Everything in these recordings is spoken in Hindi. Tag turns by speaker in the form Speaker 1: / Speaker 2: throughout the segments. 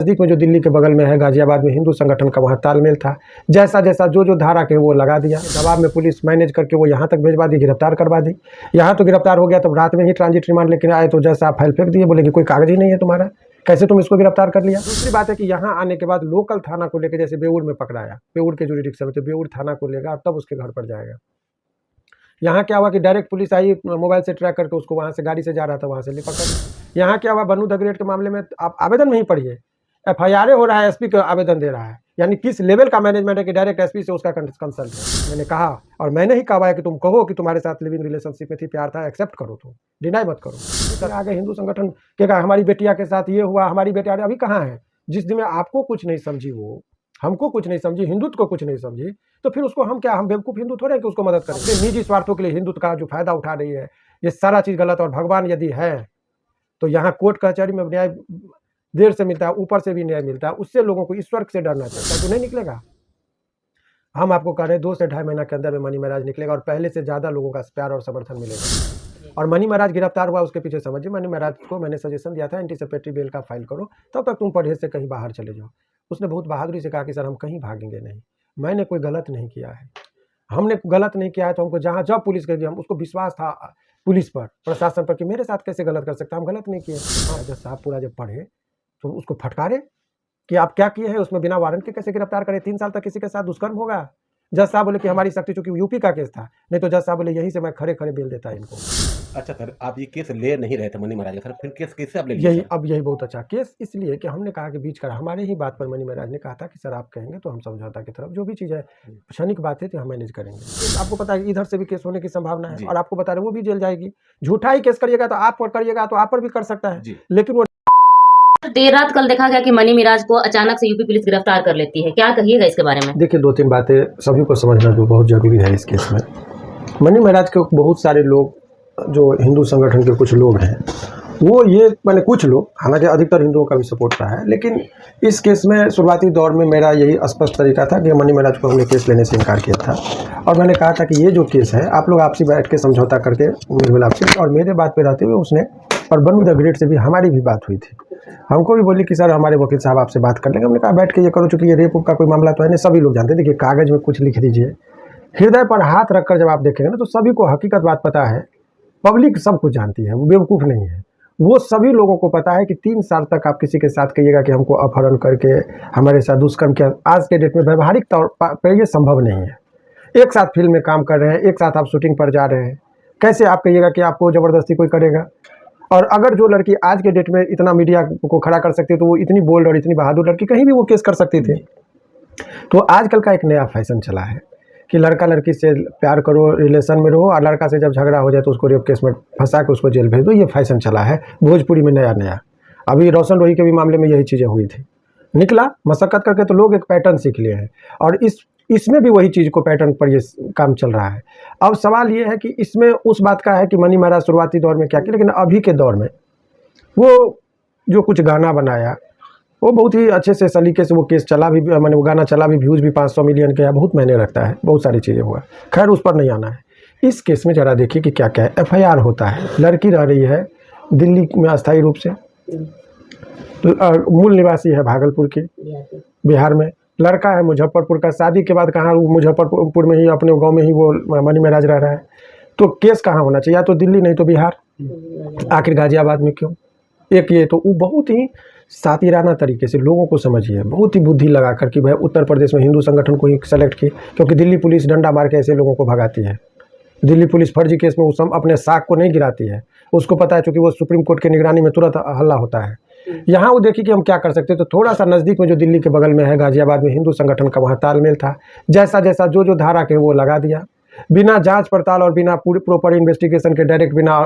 Speaker 1: नज़दीक में जो दिल्ली के बगल में है गाजियाबाद में हिंदू संगठन का वहाँ तालमेल था। जैसा जैसा जो धारा के वो लगा दिया, दबाव में पुलिस मैनेज करके वो यहाँ तक भिजवा दी, गिरफ्तार करवा दी। यहाँ तो गिरफ्तार हो गया, तब रात में ही ट्रांजिट रिमांड लेकर आए तो जैसा आप फाइल फेंक दिए, बोले कि कोई कागज ही नहीं है तुम्हारा, कैसे तुम इसको गिरफ्तार कर लिया। दूसरी बात है कि यहाँ आने के बाद लोकल थाना को लेकर, जैसे बेऊर में पकड़ाया, बेऊर के जुरिडिक्शन में, तो बेऊर थाना को लेगा और तब उसके घर पर जाएगा। यहाँ क्या हुआ कि डायरेक्ट पुलिस आई, मोबाइल से ट्रैक करके उसको वहाँ से गाड़ी से जा रहा था वहाँ से पकड़। यहाँ क्या हुआ, बनू द ग्रेट के मामले में आप आवेदन नहीं पढ़िए, FIR हो रहा है, SP का आवेदन दे रहा है। यानी किस लेवल का मैनेजमेंट है कि डायरेक्ट SP से उसका कंसल्ट है। मैंने कहा, और मैंने ही कहा है कि तुम कहो कि तुम्हारे साथ लिविंग रिलेशनशिप में थी, प्यार था, एक्सेप्ट करो, तुम डिनाई मत करो। सर आगे हिंदू संगठन के कहा हमारी बेटिया के साथ ये हुआ, हमारी बेटिया अभी कहाँ है। जिस दिन में आपको कुछ नहीं समझी, वो हमको कुछ नहीं समझी, हिंदुत्व को कुछ नहीं समझी, तो फिर उसको हम क्या, हम बेवकूफ़ हिंदू थोड़े हैं कि उसको मदद करें। निजी स्वार्थों के लिए हिंदुत्व का जो फायदा उठा रही है, ये सारा चीज़ गलत। और भगवान यदि है तो यहाँ कोर्ट कचहरी में न्याय देर से मिलता है, ऊपर से भी न्याय मिलता है। उससे लोगों को ईश्वर से डरना चाहिए, तो नहीं निकलेगा। हम आपको कह रहे हैं 2 से ढाई महीना के अंदर में मनी महाराज निकलेगा और पहले से ज़्यादा लोगों का प्यार और समर्थन मिलेगा। और मनी महाराज गिरफ्तार हुआ, उसके पीछे समझिए, मनी महाराज को मैंने सजेशन दिया था एंटीसिपेटरी बेल का फाइल करो, तब तक तुम परहेज से कहीं बाहर चले जाओ। उसने बहुत बहादुरी से कहा कि सर हम कहीं भागेंगे नहीं, मैंने कोई गलत नहीं किया है, हमने गलत नहीं किया है। तो हमको जहाँ जब पुलिस गई, हम उसको विश्वास था पुलिस पर, प्रशासन पर, कि मेरे साथ कैसे गलत कर सकता, हम गलत नहीं किए। जज साहब पूरा जब पढ़े तो उसको फटकारे कि आप क्या किए हैं, उसमें बिना वारंट के कैसे गिरफ्तार करें, 3 साल तक किसी के साथ दुष्कर्म होगा। जज साहब बोले कि हमारी शक्ति, चूंकि यूपी का केस था, नहीं तो जज साहब बोले यहीं से मैं खड़े खड़े बेल देता इनको।
Speaker 2: अच्छा सर, आप ये केस ले नहीं रहे थे मनी महाराज का, सर फिर केस कैसे आप ले लिए?
Speaker 1: यही अब यही बहुत अच्छा केस, इसलिए कि हमने कहा कि बीच कर हमारे ही बात पर मनी महाराज ने कहा था कि सर आप कहेंगे तो हम समझौता की तरफ, जो भी चीज़ है क्षणिक बात है तो हम मैनेज करेंगे। आपको पता है इधर से भी केस होने की संभावना है, और आपको बता रहे वो भी जेल जाएगी। झूठा ही केस करिएगा तो आप पर करिएगा तो आप पर भी कर सकता है, लेकिन वो
Speaker 3: देर रात कल देखा गया कि मनी महाराज को अचानक से यूपी पुलिस गिरफ्तार कर लेती है, क्या कहिएगा इसके बारे में?
Speaker 1: देखिए 2-3 बातें सभी को समझना जो बहुत ज़रूरी है इस केस में। मनी महाराज के बहुत सारे लोग, जो हिंदू संगठन के कुछ लोग हैं, वो ये मैंने कुछ लोग, हालांकि अधिकतर हिंदुओं का भी सपोर्ट रहा है, लेकिन इस केस में शुरुआती दौर में मेरा यही स्पष्ट तरीका था कि मनी महाराज को हमने केस लेने से इनकार किया था। और मैंने कहा था कि ये जो केस है आप लोग आपसी बैठ के समझौता करके मेल आपसी, और मेरे बात पे रहते हुए उसने, और बनू द ग्रेट से भी हमारी भी बात हुई थी, हमको भी बोली कि सर हमारे वकील साहब आपसे बात कर लेंगे। हमने कहा बैठ के ये करो, चूँकि ये रेप का कोई मामला तो है नहीं, सभी लोग जानते हैं। देखिए कागज़ में कुछ लिख दीजिए, हृदय पर हाथ रखकर जब आप देखेंगे ना तो सभी को हकीकत बात पता है, पब्लिक सब कुछ जानती है, वो बेवकूफ़ नहीं है। वो सभी लोगों को पता है कि 3 साल तक आप किसी के साथ कहिएगा कि हमको अपहरण करके हमारे साथ दुष्कर्म किया, आज के डेट में व्यवहारिक तौर पर ये संभव नहीं है। एक साथ फिल्म में काम कर रहे हैं, एक साथ आप शूटिंग पर जा रहे हैं, कैसे आप कहिएगा कि आपको ज़बरदस्ती कोई करेगा। और अगर जो लड़की आज के डेट में इतना मीडिया को खड़ा कर सकती है, तो वो इतनी बोल्ड और इतनी बहादुर लड़की कहीं भी वो केस कर सकती थी। तो आजकल का एक नया फैशन चला है कि लड़का लड़की से प्यार करो, रिलेशन में रहो, और लड़का से जब झगड़ा हो जाए तो उसको रेप केस में फंसा के उसको जेल भेज दो। ये फैशन चला है भोजपुरी में नया नया। अभी रोशन रोही के भी मामले में यही चीज़ें हुई थी, निकला मशक्क़त करके तो लोग एक पैटर्न सीख लिए हैं, और इसमें भी वही चीज़ को पैटर्न पर ये काम चल रहा है। अब सवाल ये है कि इसमें उस बात का है कि मनी महाराज शुरुआती दौर में क्या किया, लेकिन अभी के दौर में वो जो कुछ गाना बनाया, वो बहुत ही अच्छे से सलीके से वो केस चला भी, मैंने वो गाना चला भी, व्यूज़ भी 500 मिलियन के, बहुत मायने रखता है, बहुत सारी चीज़ें हुआ। खैर उस पर नहीं आना है। इस केस में ज़रा देखिए कि क्या क्या है। FIR होता है, लड़की रह रही है दिल्ली में अस्थायी रूप से, तो मूल निवासी है भागलपुर की, बिहार में। लड़का है मुजफ्फरपुर का, शादी के बाद कहाँ, मुजफ्फरपुर में ही अपने गाँव में ही वो मनी महाराज रह रहा है। तो केस कहाँ होना चाहिए, या तो दिल्ली नहीं तो बिहार, आखिर गाजियाबाद में क्यों? एक ये तो वो बहुत ही सातिराना तरीके से लोगों को समझिए, बहुत ही बुद्धि लगा कर कि भाई उत्तर प्रदेश में हिंदू संगठन को ही सेलेक्ट किए, क्योंकि दिल्ली पुलिस डंडा मार के ऐसे लोगों को भगाती है। दिल्ली पुलिस फर्जी केस में उस अपने साख को नहीं गिराती है, उसको पता है, चूँकि वो सुप्रीम कोर्ट की निगरानी में तुरंत हल्ला होता है। यहाँ वो देखिए कि हम क्या कर सकते हैं। तो थोड़ा सा नज़दीक में जो दिल्ली के बगल में है गाजियाबाद में हिंदू संगठन का वहाँ तालमेल था। जैसा जैसा जो धारा के वो लगा दिया, बिना जांच पड़ताल और बिना पूरी प्रॉपर इन्वेस्टिगेशन के, डायरेक्ट बिना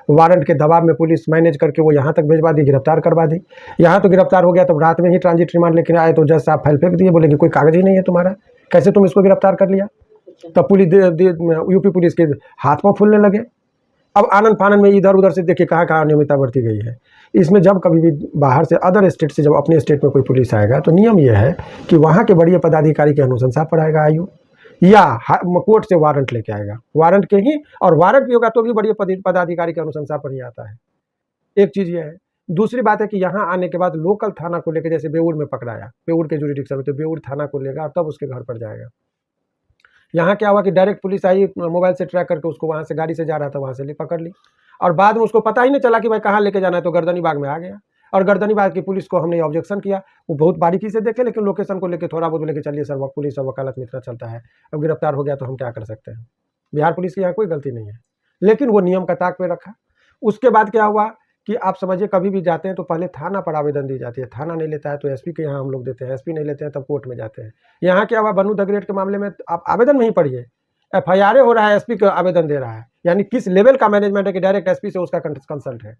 Speaker 1: वारंट के दबाव में पुलिस मैनेज करके वो यहाँ तक भिजवा दी, गिरफ्तार करवा दी। यहाँ तो गिरफ्तार हो गया, तब रात में ही ट्रांजिट रिमांड लेकर आए तो जज साहब फाइल फेंक दिए, बोले कि कोई कागज ही नहीं है तुम्हारा, कैसे तुम इसको गिरफ्तार कर लिया। तब पुलिस यूपी पुलिस के हाथ पाँव फूलने लगे। अब आनंद फानंद में इधर उधर से देखिए कहाँ कहाँ अनियमितता बढ़ती गई है। इसमें जब कभी भी बाहर से, अदर स्टेट से जब अपने स्टेट में कोई पुलिस आएगा, तो नियम यह है कि वहाँ के बड़े पदाधिकारी के अनुशंसा पर आएगा आयु, या कोर्ट से वारंट लेके आएगा, वारंट के ही, और वारंट भी होगा तो भी बड़े पदाधिकारी के अनुशंसा पर ही आता है। एक चीज़ यह है दूसरी बात है कि यहाँ आने के बाद लोकल थाना को लेकर, जैसे बेऊर में पकड़ाया, बेऊर के जुरिडिक्शन में, तो बेऊर थाना को लेगा और तब उसके घर पर जाएगा। यहाँ क्या हुआ कि डायरेक्ट पुलिस आई, मोबाइल से ट्रैक करके उसको वहाँ से, गाड़ी से जा रहा था वहाँ से पकड़ ली, और बाद में उसको पता ही नहीं चला कि भाई कहाँ लेके जाना है, तो गर्दनी बाग में आ गया। और गर्दनी बाग की पुलिस को हमने ऑब्जेक्शन किया, वो बहुत बारीकी से देखे, लेकिन लोकेशन को लेकर थोड़ा बहुत लेके चलिए सर, पुलिस और वकालत मित्र चलता है, अब गिरफ्तार हो गया तो हम क्या कर सकते हैं। बिहार पुलिस की यहाँ कोई गलती नहीं है, लेकिन वो नियम का ताक पे रखा। उसके बाद क्या हुआ कि आप समझिए, कभी भी जाते हैं तो पहले थाना पर आवेदन दी जाती है, थाना नहीं लेता है तो एसपी के यहाँ हम लोग देते हैं, एसपी नहीं लेते हैं तब कोर्ट में जाते हैं। यहाँ क्या हुआ, बनू द ग्रेट के मामले में आप आवेदन नहीं पढ़िए, FIR हो रहा है, एसपी का आवेदन दे रहा है, यानी किस लेवल का मैनेजमेंट है कि डायरेक्ट एसपी से उसका कंसल्ट है।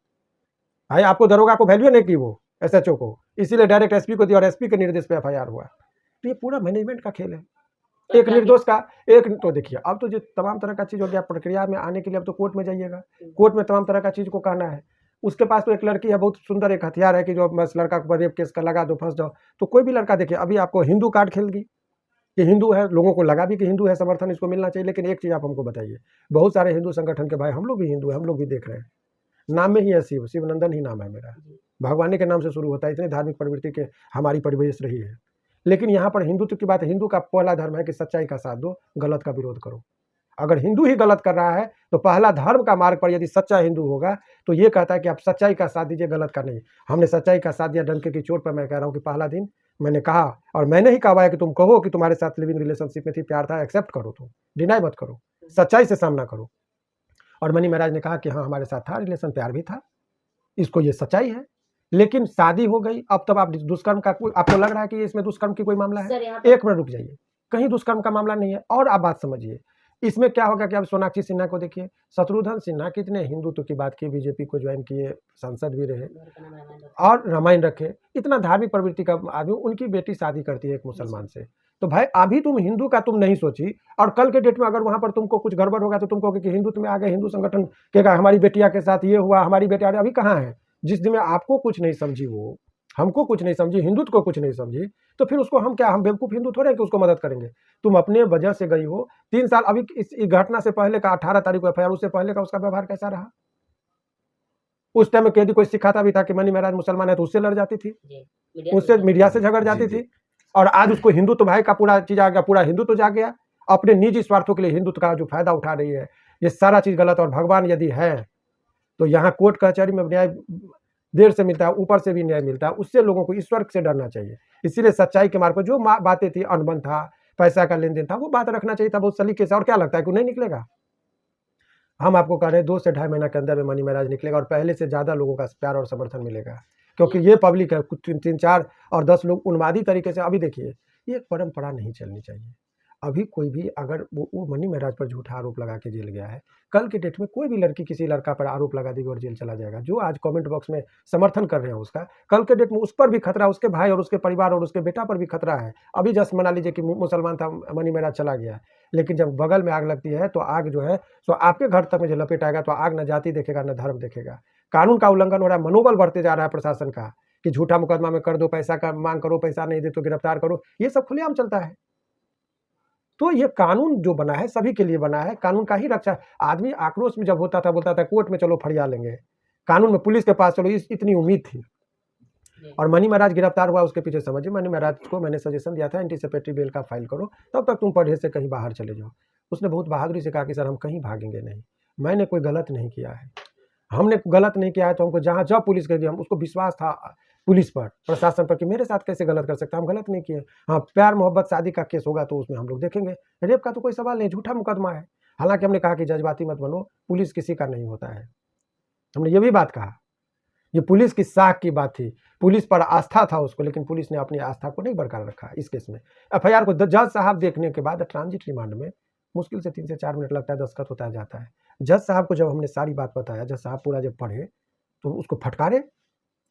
Speaker 1: भाई आपको दरोगा को वैल्यू नहीं की वो SHO को, इसीलिए डायरेक्ट एसपी को दिया और एसपी के निर्देश पे FIR हुआ। तो ये पूरा मैनेजमेंट का खेल है, एक निर्दोष का एक। तो देखिए, अब तो जो तमाम तरह का चीज़ हो गया, प्रक्रिया में आने के लिए अब तो कोर्ट में जाइएगा, कोर्ट में तमाम तरह का चीज़ को कहना है। उसके पास तो एक लड़की है, बहुत सुंदर एक हथियार है कि जो बस लड़का को रेप केस का लगा दो, फंस जाओ। तो कोई भी लड़का देखिए, अभी आपको हिंदू कार्ड खेल गई, ये हिंदू है, लोगों को लगा भी कि हिंदू है, समर्थन इसको मिलना चाहिए। लेकिन एक चीज़ आप हमको बताइए, बहुत सारे हिंदू संगठन के भाई, हम लोग भी हिंदू हैं, हम लोग भी देख रहे हैं, नाम में ही है शिव, शिवनंदन ही नाम है मेरा, भगवानी के नाम से शुरू होता है, इतनी धार्मिक प्रवृत्ति के हमारी परिवेश रही है। लेकिन यहाँ पर हिंदुत्व की बात है, हिंदू का पहला धर्म है कि सच्चाई का साथ दो, गलत का विरोध करो। अगर हिंदू ही गलत कर रहा है तो पहला धर्म का मार्ग पर यदि सच्चा हिंदू होगा तो ये कहता है कि आप सच्चाई का साथ दीजिए, गलत का नहीं। हमने सच्चाई का साथ दिया, डंके की चोट पर। मैं कह रहा हूँ कि पहला दिन मैंने कहा, और मैंने ही कहा है कि तुम कहो कि तुम्हारे साथ लिविंग रिलेशनशिप में थी, प्यार था, एक्सेप्ट करो, तुम डिनाई मत करो, सच्चाई से सामना करो। और मनी महाराज ने कहा कि हाँ हमारे साथ था रिलेशन, प्यार भी था, इसको ये सच्चाई है। लेकिन शादी हो गई, अब तब आप दुष्कर्म का कोई, आपको लग रहा है कि इसमें दुष्कर्म की कोई मामला है? एक मिनट रुक जाइए, कहीं दुष्कर्म का मामला नहीं है। और आप बात समझिए, इसमें क्या होगा कि अब सोनाक्षी सिन्हा को देखिए, शत्रुघ्न सिन्हा कितने हिंदुत्व की बात की, बीजेपी को ज्वाइन किए, सांसद भी रहे और रामायण रखे, इतना धार्मिक प्रवृत्ति का आदमी, उनकी बेटी शादी करती है एक मुसलमान से। तो भाई अभी तुम हिंदू का तुम नहीं सोची, और कल के डेट में अगर वहां पर तुमको कुछ गड़बड़ होगा तो तुम कहोगे कि हिंदुत्व में आ गए, हिंदू संगठन कहेगा हमारी बेटिया के साथ ये हुआ, हमारी बेटिया। अभी कहाँ है? जिस दिन में आपको कुछ नहीं समझी, वो हमको कुछ नहीं समझी, हिंदुत्व को कुछ नहीं समझी, तो फिर उसको हम क्या, हम बेवकूफ़ हिंदू थोड़े हैं कि उसको मदद करेंगे। तुम अपने वजह से गई हो 3 साल। अभी इस घटना से पहले का 18 तारीख को FIR, उससे पहले का उसका व्यवहार कैसा रहा? उस टाइम में यदि कोई सिखाता भी था कि मनी महाराज मुसलमान है तो उससे लड़ जाती थी, उससे मीडिया से झगड़ जाती थी। और आज उसको हिंदुत्व भाई का पूरा चीज आ गया, पूरा हिंदुत्व जा गया, अपने निजी स्वार्थों के लिए हिंदुत्व का जो फायदा उठा रही है, ये सारा चीज गलत। और भगवान यदि है तो यहाँ कोर्ट कचहरी में न्याय देर से मिलता है, ऊपर से भी न्याय मिलता है, उससे लोगों को ईश्वर से डरना चाहिए। इसीलिए सच्चाई के मार्ग पर जो बातें थी, अनबन था, पैसा का लेन देन था, वो बात रखना चाहिए था बहुत सलीके से। और क्या लगता है कि नहीं निकलेगा? हम आपको कह रहे हैं 2 से 2.5 महीना के अंदर में मनी महाराज निकलेगा, और पहले से ज़्यादा लोगों का प्यार और समर्थन मिलेगा, क्योंकि ये पब्लिक है, कुछ 3, 4 और 10 लोग उन्मादी तरीके से। अभी देखिए, ये परंपरा नहीं चलनी चाहिए। अभी कोई भी अगर वो मनी महाराज पर झूठा आरोप लगा के जेल गया है, कल के डेट में कोई भी लड़की किसी लड़का पर आरोप लगा देगी और जेल चला जाएगा। जो आज कमेंट बॉक्स में समर्थन कर रहे हैं उसका, कल के डेट में उस पर भी खतरा, उसके भाई और उसके परिवार और उसके बेटा पर भी खतरा है। अभी जस्ट मना लीजिए कि मुसलमान था, मनी महाराज चला गया, लेकिन जब बगल में आग लगती है तो आग जो है तो आपके घर तक में जो लपेट आएगा, तो आग न जाति देखेगा न धर्म देखेगा। कानून का उल्लंघन हो रहा है, मनोबल बढ़ते जा रहा है प्रशासन का कि झूठा मुकदमा में कर दो, पैसा का मांग करो, पैसा नहीं दे तो गिरफ्तार करो, ये सब खुलेआम चलता है। तो ये कानून जो बना है सभी के लिए बना है, कानून का ही रक्षा। आदमी आक्रोश में जब होता था, बोलता था कोर्ट में चलो फरिया लेंगे, कानून में पुलिस के पास चलो, इतनी उम्मीद थी। और मनी महाराज गिरफ्तार हुआ, उसके पीछे समझिए मनी महाराज को मैंने सजेशन दिया था एंटीसिपेटरी बेल का फाइल करो, तब तक तुम पढ़े से कहीं बाहर चले जाओ। उसने बहुत बहादुरी से कहा कि सर हम कहीं भागेंगे नहीं, मैंने कोई गलत नहीं किया है, हमने गलत नहीं किया है। तो हमको जहाँ जब पुलिस गई, हम उसको विश्वास था पुलिस पर, प्रशासन पर कि मेरे साथ कैसे गलत कर सकता, हम गलत नहीं किए। हाँ, प्यार मोहब्बत शादी का केस होगा तो उसमें हम लोग देखेंगे, रेप का तो कोई सवाल नहीं, झूठा मुकदमा है। हालांकि हमने कहा कि जज्बाती मत बनो, पुलिस किसी का नहीं होता है, हमने ये भी बात कहा। ये पुलिस की साख की बात थी, पुलिस पर आस्था था उसको, लेकिन पुलिस ने अपनी आस्था को नहीं बरकरार रखा। इस केस में FIR को जज साहब देखने के बाद ट्रांजिट रिमांड में मुश्किल से 3 से 4 मिनट लगता है, दस्तखत होता जाता है। जज साहब को जब हमने सारी बात बताया, जज साहब पूरा जब पढ़े तो उसको फटकारे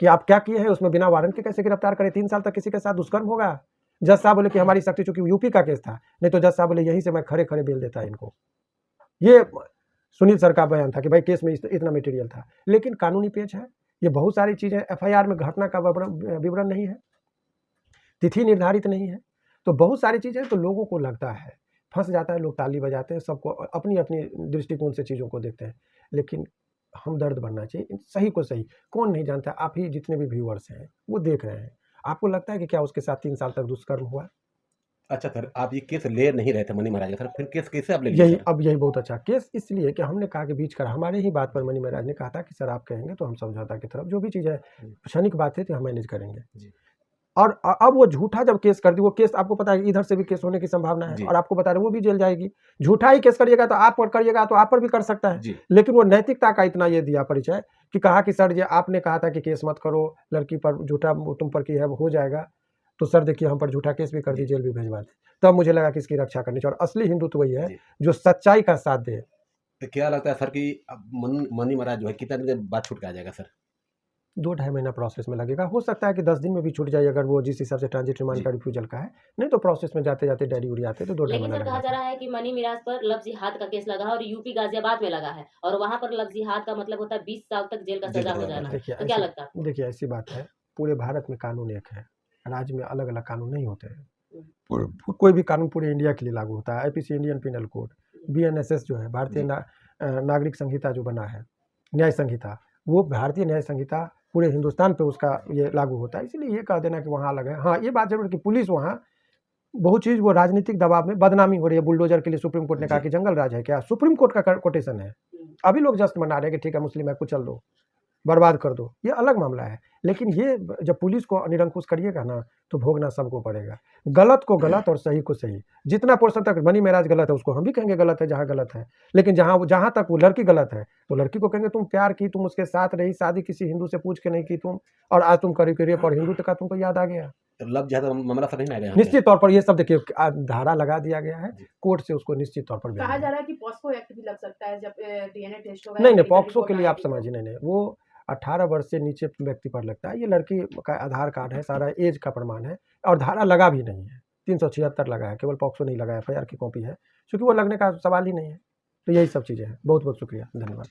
Speaker 1: कि आप क्या किए हैं, उसमें बिना वारंट के कैसे गिरफ्तार करें, 3 साल तक किसी के साथ दुष्कर्म होगा। जज साहब बोले कि हमारी शक्ति, चूंकि यूपी का केस था, नहीं तो जज साहब बोले यहीं से मैं खड़े खड़े बेल देता इनको। ये सुनील सर का बयान था कि भाई केस में इतना मटेरियल था। लेकिन कानूनी पेच है, ये बहुत सारी चीजें FIR में घटना का विवरण नहीं है, तिथि निर्धारित नहीं है, तो बहुत सारी चीजें, तो लोगों को लगता है, फंस जाता है, लोग ताली बजाते हैं, सबको अपनी अपनी दृष्टिकोण से चीज़ों को देखते हैं। लेकिन हमदर्द बनना चाहिए, सही को सही। कौन नहीं जानता, आप ही जितने भी व्यूअर्स हैं वो देख रहे हैं। आपको लगता है कि क्या उसके साथ 3 साल तक दुष्कर्म हुआ?
Speaker 2: अच्छा सर, आप ये केस ले नहीं रहे थे मनी महाराज का सर, फिर केस कैसे आप ले लिए
Speaker 1: यही
Speaker 2: सर?
Speaker 1: अब यही बहुत अच्छा केस इसलिए कि हमने कहा कि बीच कर हमारे ही बात पर मनी महाराज ने कहा था कि सर आप कहेंगे तो हम समझौता की तरफ जो भी चीज़ है क्षणिक बात है तो हम मैनेज करेंगे।
Speaker 2: जी।
Speaker 1: और अब वो झूठा जब केस कर दी, वो केस आपको पता है इधर से भी केस होने की संभावना है
Speaker 2: जी।
Speaker 1: और आपको बता रहे वो भी जेल जाएगी। झूठा ही केस करिएगा तो आप पर करिएगा तो आप पर भी कर सकता है।
Speaker 2: जी।
Speaker 1: लेकिन वो नैतिकता का इतना ये दिया परिचय कि कहा कि सर ये आपने कहा था कि केस मत करो, लड़की पर झूठा तुम पर की है वो हो जाएगा, तो सर देखिए हम पर झूठा केस भी कर दी, जेल भी भिजवा दे। तब मुझे लगा कि इसकी रक्षा करनी चाहिए। और असली हिंदू तो वही है
Speaker 2: जी।
Speaker 1: जो सच्चाई का साथ दे।
Speaker 2: तो क्या लगता है सर कि अब मनी महाराज जो है कितना दिन के बाद छूट के आ जाएगा सर?
Speaker 1: 2-2.5 महीना प्रोसेस में लगेगा। हो सकता है कि 10 दिन में भी छूट जाए अगर वो जिस हिसाब से ट्रांजिट रिमांड
Speaker 2: जी।
Speaker 1: का रिफ्यूजल का है। नहीं तो प्रोसेस में जाते-जाते डैडी उड़ी आते तो 2-2.5
Speaker 3: लेकिन
Speaker 1: महीना
Speaker 3: सर
Speaker 1: लग
Speaker 3: कहा जा
Speaker 1: जाता।
Speaker 3: रहा है कि मनी मिराज पर लव जिहाद का केस लगा है और यूपी गाजियाबाद में लगा है और वहां पर लव जिहाद का मतलब होता है 20 साल तक जेल का
Speaker 2: जेल
Speaker 3: सजा
Speaker 2: का
Speaker 3: हो
Speaker 2: सजा
Speaker 3: जाना।
Speaker 1: देखिए
Speaker 3: तो क्या लगता है आपको?
Speaker 1: देखिए ऐसी बात है, पूरे भारत में कानून एक है, राज्य में अलग-अलग कानून नहीं होते हैं। कोई भी कानून पूरे इंडिया के लिए लागू होता है। IPC Indian penal code, BNSS जो है भारतीय
Speaker 2: जी।
Speaker 1: नागरिक संहिता जो बना है, न्याय संहिता, वो भारतीय न्याय संहिता पूरे हिंदुस्तान पे उसका ये लागू होता है। इसलिए ये कह देना कि वहाँ अलग है। हाँ, ये बात ज़रूर है कि पुलिस वहाँ बहुत चीज़ वो राजनीतिक दबाव में बदनामी हो रही है। बुलडोजर के लिए सुप्रीम कोर्ट ने कहा
Speaker 2: जी।
Speaker 1: कि जंगल राज है क्या? सुप्रीम कोर्ट का कोटेशन है। अभी लोग जस्ट मना रहे हैं कि ठीक है मुस्लिम है, कुचल दो, बर्बाद कर दो, ये अलग मामला है। लेकिन ये जब पुलिस को निरंकुश करिएगा ना तो भोगना सबको पड़ेगा। गलत को गलत और सही को सही। जितना पोर्शन तक मनी महाराज गलत है उसको हम भी कहेंगे गलत है जहाँ गलत है। लेकिन जहाँ तक वो लड़की गलत है तो लड़की को कहेंगे तुम प्यार की, तुम उसके साथ रही, शादी किसी हिंदू से पूछ के नहीं की तुम, और आज तुम करी रेप और हिंदू का तुमको याद आ गया।
Speaker 2: तो लव जिहाद का मामला सर नहीं ना आएगा यहाँ पे?
Speaker 1: निश्चित तौर पर ये सब देखिए धारा लगा दिया गया है,
Speaker 2: जी।
Speaker 1: कोर्ट से उसको निश्चित तौर पर
Speaker 4: कहा
Speaker 1: बयान
Speaker 4: जा रहा है कि पॉस्को एक्ट भी लग सकता है जब डीएनए टेस्ट होगा।
Speaker 1: नहीं
Speaker 4: मेडिकल
Speaker 1: पॉक्सो
Speaker 4: रिपोर्ट
Speaker 1: के लिए आप
Speaker 4: आएगी तो।
Speaker 1: समझिए, नहीं वो 18 वर्ष से नीचे व्यक्ति पर लगता है। ये लड़की का आधार कार्ड है, सारा एज का प्रमाण है और धारा लगा भी नहीं है। 376 लगा है, केवल पॉक्सो नहीं लगा है, एफआईआर की कॉपी है, क्योंकि वो लगने का सवाल ही नहीं है। तो यही सब चीज़ें हैं। बहुत बहुत शुक्रिया, धन्यवाद।